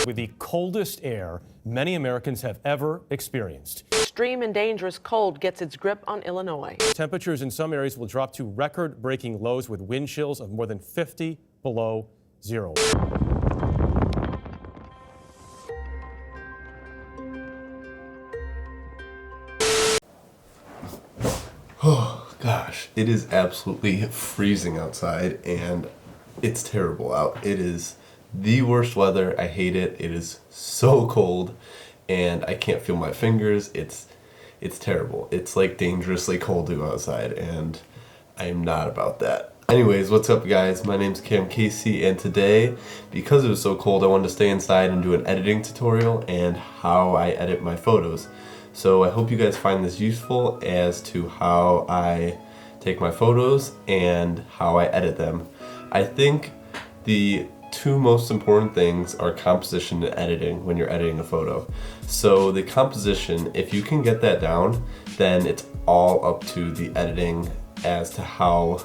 With the coldest air many Americans have ever experienced. Extreme and dangerous cold gets its grip on Illinois. Temperatures in some areas will drop to record-breaking lows with wind chills of more than 50 below zero. Oh gosh, it is absolutely freezing outside and it's terrible out. It is the worst weather. I hate it. It is so cold and I can't feel my fingers. It's terrible. It's like dangerously cold to go outside and I am not about that. Anyways, what's up guys? My name's Cam Casey and today, because it was so cold, I wanted to stay inside and do an editing tutorial and how I edit my photos. So I hope you guys find this useful as to how I take my photos and how I edit them. I think the two most important things are composition and editing when you're editing a photo. So the composition, if you can get that down, then it's all up to the editing as to how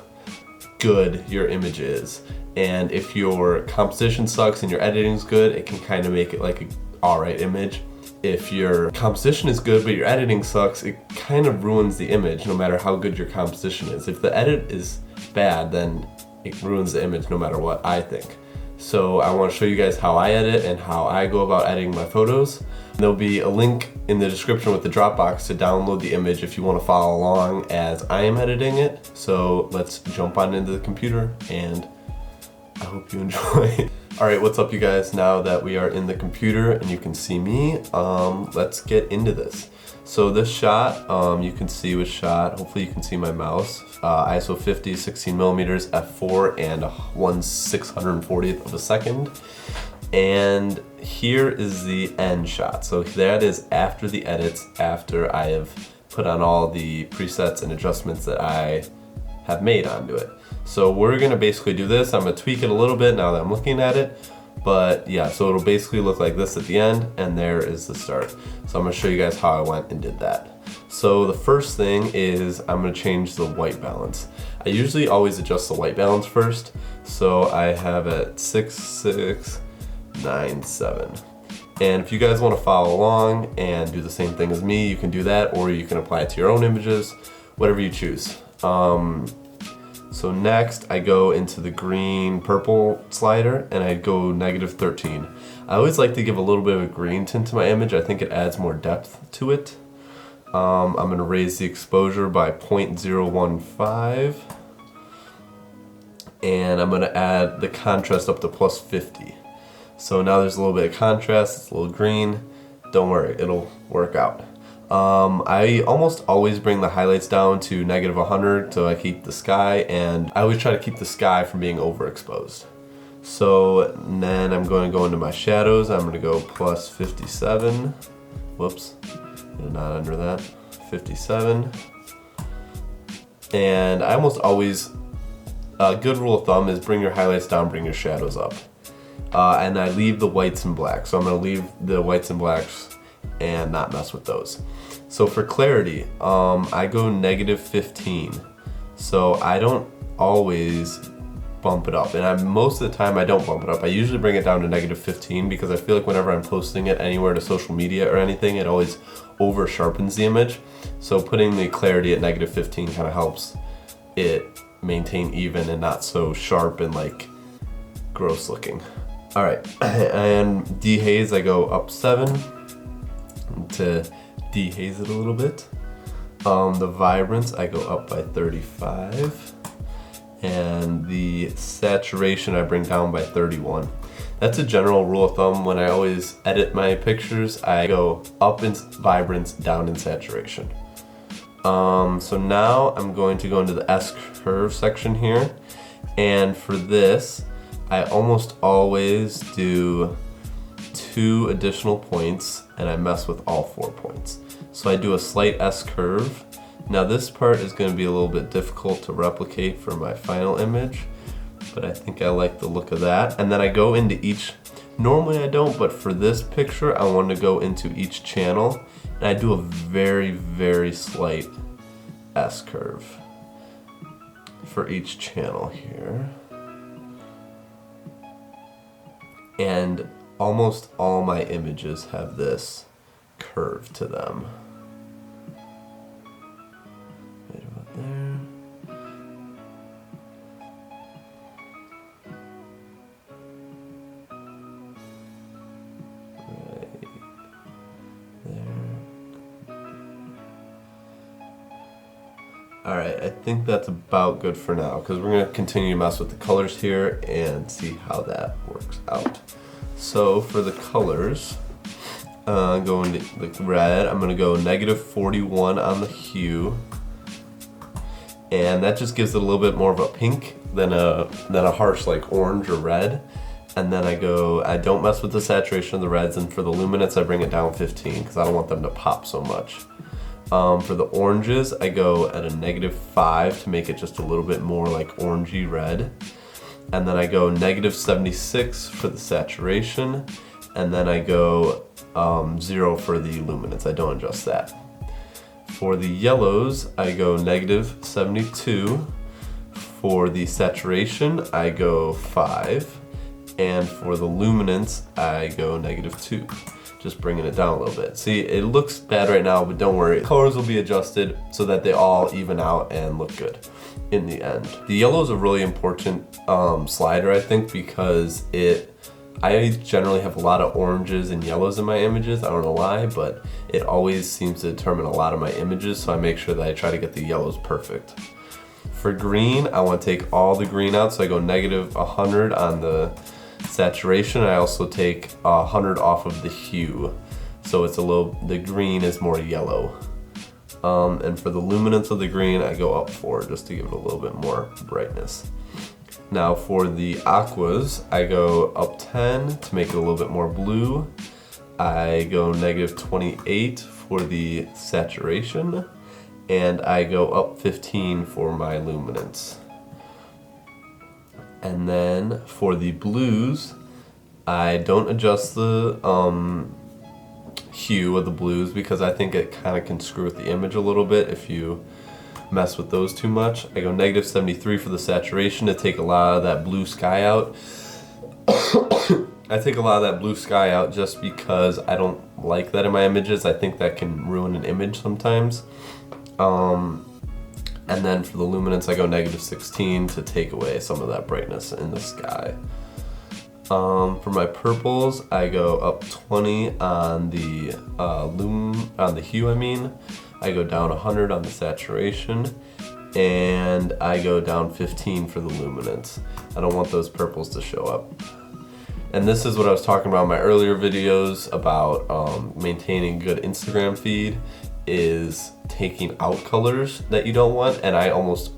good your image is. And if your composition sucks and your editing's good, it can kind of make it like an alright image. If your composition is good but your editing sucks, it kind of ruins the image no matter how good your composition is. If the edit is bad, then it ruins the image no matter what, I think. So I want to show you guys how I edit and how I go about editing my photos. There'll be a link in the description with the Dropbox to download the image if you want to follow along as I am editing it. So let's jump on into the computer and I hope you enjoy. Alright, what's up you guys? Now that we are in the computer and you can see me, let's get into this. So this shot, you can see was shot, hopefully you can see my mouse, ISO 50, 16mm, f4, and 1/640th of a second. And here is the end shot. So that is after the edits, after I have put on all the presets and adjustments that I have made onto it. So we're gonna basically do this. I'm gonna tweak it a little bit now that I'm looking at it. But yeah, so it'll basically look like this at the end, and there is the start. So I'm gonna show you guys how I went and did that. So the first thing is I'm gonna change the white balance. I usually always adjust the white balance first. So I have it 6697. And if you guys wanna follow along and do the same thing as me, you can do that, or you can apply it to your own images, whatever you choose. So next I go into the green purple slider and I go -13. I always like to give a little bit of a green tint to my image. I think it adds more depth to it. I'm going to raise the exposure by 0.015 and I'm going to add the contrast up to +50. So now there's a little bit of contrast, it's a little green. Don't worry, it'll work out. I almost always bring the highlights down to -100 so I keep the sky, and I always try to keep the sky from being overexposed. So then I'm going to go into my shadows. I'm going to go +57. Whoops, not under that. 57. And I almost always, a good rule of thumb is bring your highlights down, bring your shadows up. And I leave the whites and blacks. So I'm going to leave the whites and blacks and not mess with those. So for clarity, I go -15. So I don't always bump it up, and most of the time I don't bump it up. I usually bring it down to -15 because I feel like whenever I'm posting it anywhere to social media or anything, it always over sharpens the image. So putting the clarity at -15 kind of helps it maintain even and not so sharp and like gross looking. All right, and dehaze I go up 7 to dehaze it a little bit. The vibrance I go up by 35, and the saturation I bring down by 31. That's a general rule of thumb. When I always edit my pictures, I go up in vibrance, down in saturation. So now I'm going to go into the S-curve section here, and for this I almost always do 2 additional points and I mess with all 4 points. So I do a slight S-curve. Now this part is going to be a little bit difficult to replicate for my final image, but I think I like the look of that. And then I go into each, normally I don't, but for this picture I want to go into each channel and I do a very, very slight S-curve for each channel here. And almost all my images have this curve to them. Right about there. Alright, I think that's about good for now because we're going to continue to mess with the colors here and see how that works out. So for the colors, going to the red, I'm going to go -41 on the hue, and that just gives it a little bit more of a pink than a harsh like orange or red. And then I don't mess with the saturation of the reds, and for the luminance I bring it down 15 because I don't want them to pop so much. For the oranges, I go at a -5 to make it just a little bit more like orangey red. And then I go -76 for the saturation. And then I go 0 for the luminance. I don't adjust that. For the yellows, I go -72. For the saturation, I go 5. And for the luminance, I go -2. Just bringing it down a little bit. See, it looks bad right now, but don't worry. Colors will be adjusted so that they all even out and look good in the end. The yellow is a really important slider, I think, because I generally have a lot of oranges and yellows in my images. I don't know why, but it always seems to determine a lot of my images, so I make sure that I try to get the yellows perfect. For green, I want to take all the green out, so I go -100 on the saturation. I also take 100 off of the hue, so it's the green is more yellow. And for the luminance of the green, I go up 4 just to give it a little bit more brightness. Now for the aquas, I go up 10 to make it a little bit more blue. I go -28 for the saturation, and I go up 15 for my luminance. And then for the blues, I don't adjust the hue of the blues because I think it kind of can screw with the image a little bit if you mess with those too much. I go -73 for the saturation to take a lot of that blue sky out. I take a lot of that blue sky out just because I don't like that in my images. I think that can ruin an image sometimes. And then for the luminance, I go -16 to take away some of that brightness in the sky. For my purples, I go up 20 on the hue. I go down 100 on the saturation, and I go down 15 for the luminance. I don't want those purples to show up. And this is what I was talking about in my earlier videos about maintaining good Instagram feed, is taking out colors that you don't want, and I almost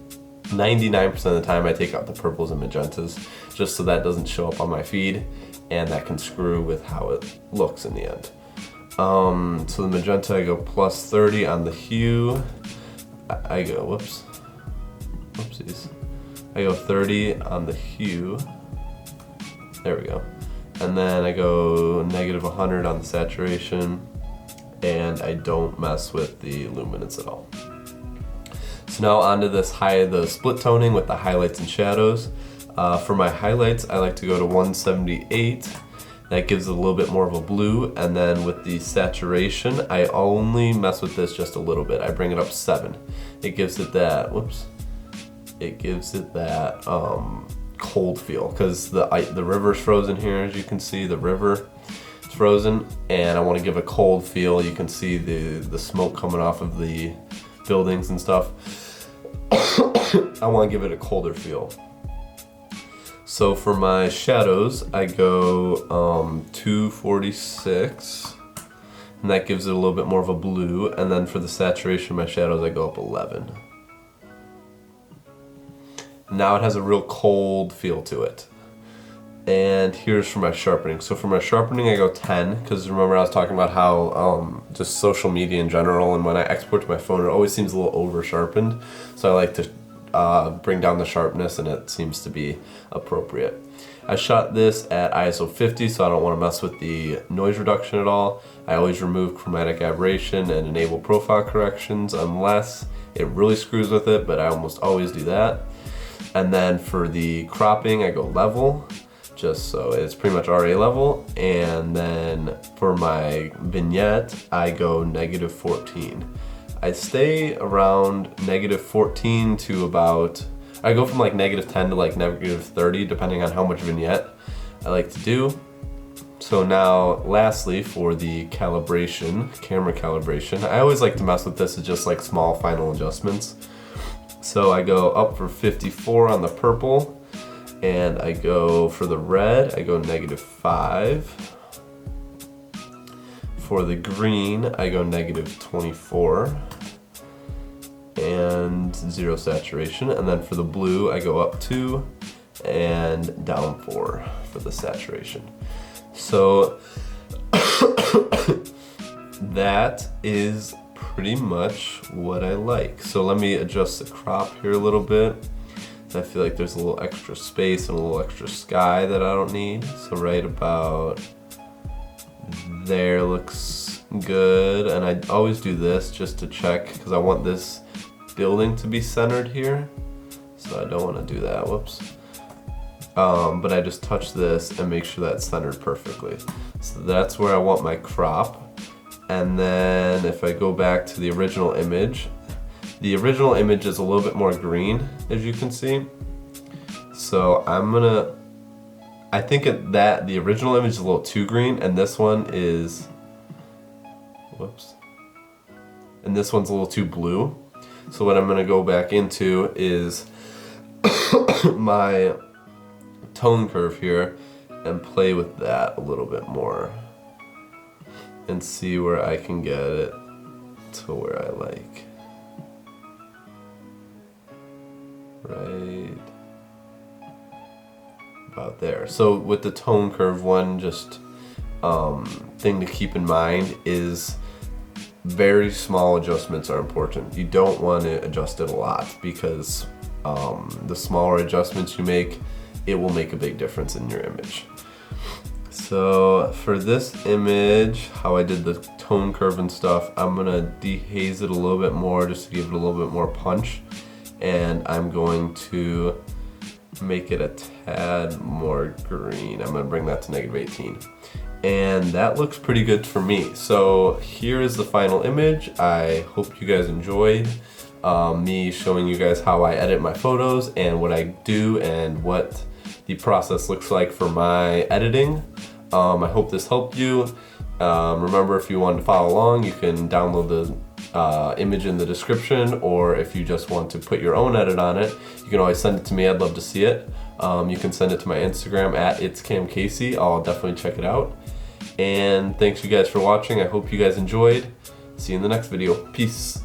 99% of the time I take out the purples and magentas just so that doesn't show up on my feed, and that can screw with how it looks in the end. So the magenta, I go +30 on the hue. I go, whoopsies. I go 30 on the hue. There we go. And then I go -100 on the saturation, and I don't mess with the luminance at all. So now onto the split toning with the highlights and shadows. For my highlights, I like to go to 178. That gives it a little bit more of a blue, and then with the saturation, I only mess with this just a little bit. I bring it up 7. It gives it that, cold feel, because the river's frozen here, as you can see, the river is frozen, and I want to give a cold feel. You can see the smoke coming off of the buildings and stuff. I want to give it a colder feel. So for my shadows, I go 246, and that gives it a little bit more of a blue, and then for the saturation of my shadows, I go up 11. Now it has a real cold feel to it. And here's for my sharpening. So for my sharpening, I go 10, because remember I was talking about how just social media in general, and when I export to my phone, it always seems a little over sharpened. So I like to bring down the sharpness, and it seems to be appropriate. I shot this at ISO 50, so I don't want to mess with the noise reduction at all. I always remove chromatic aberration and enable profile corrections unless it really screws with it, but I almost always do that. And then for the cropping, I go level, just so it's pretty much RA level. And then for my vignette, I go -14. I stay around -14 to about, I go from like -10 to like -30 depending on how much vignette I like to do. So now lastly, for the calibration, camera calibration, I always like to mess with this, it's just like small final adjustments. So I go up for 54 on the purple, and I go for the red, I go -5. For the green, I go -24 and 0 saturation. And then for the blue, I go up 2 and down 4 for the saturation. So that is pretty much what I like. So let me adjust the crop here a little bit. I feel like there's a little extra space and a little extra sky that I don't need. So right about there looks good. And I always do this just to check because I want this building to be centered here. So I don't want to do that, whoops. But I just touch this and make sure that's centered perfectly. So that's where I want my crop. And then if I go back to the original image is a little bit more green, as you can see. So I think that the original image is a little too green, and this one is, whoops. And this one's a little too blue. So what I'm gonna go back into is my tone curve here and play with that a little bit more and see where I can get it to where I like. Right about there. So with the tone curve, one just thing to keep in mind is very small adjustments are important. You don't want to adjust it a lot because the smaller adjustments you make, it will make a big difference in your image. So for this image, how I did the tone curve and stuff, I'm gonna dehaze it a little bit more just to give it a little bit more punch. And I'm going to make it a tad more green. I'm gonna bring that to -18. And that looks pretty good for me. So here is the final image. I hope you guys enjoyed me showing you guys how I edit my photos and what I do and what the process looks like for my editing. I hope this helped you. Remember, if you want to follow along, you can download the image in the description, or if you just want to put your own edit on it, you can always send it to me. I'd love to see it. You can send it to my Instagram at itscamcasey. I'll definitely check it out. And thanks you guys for watching. I hope you guys enjoyed. See you in the next video. Peace.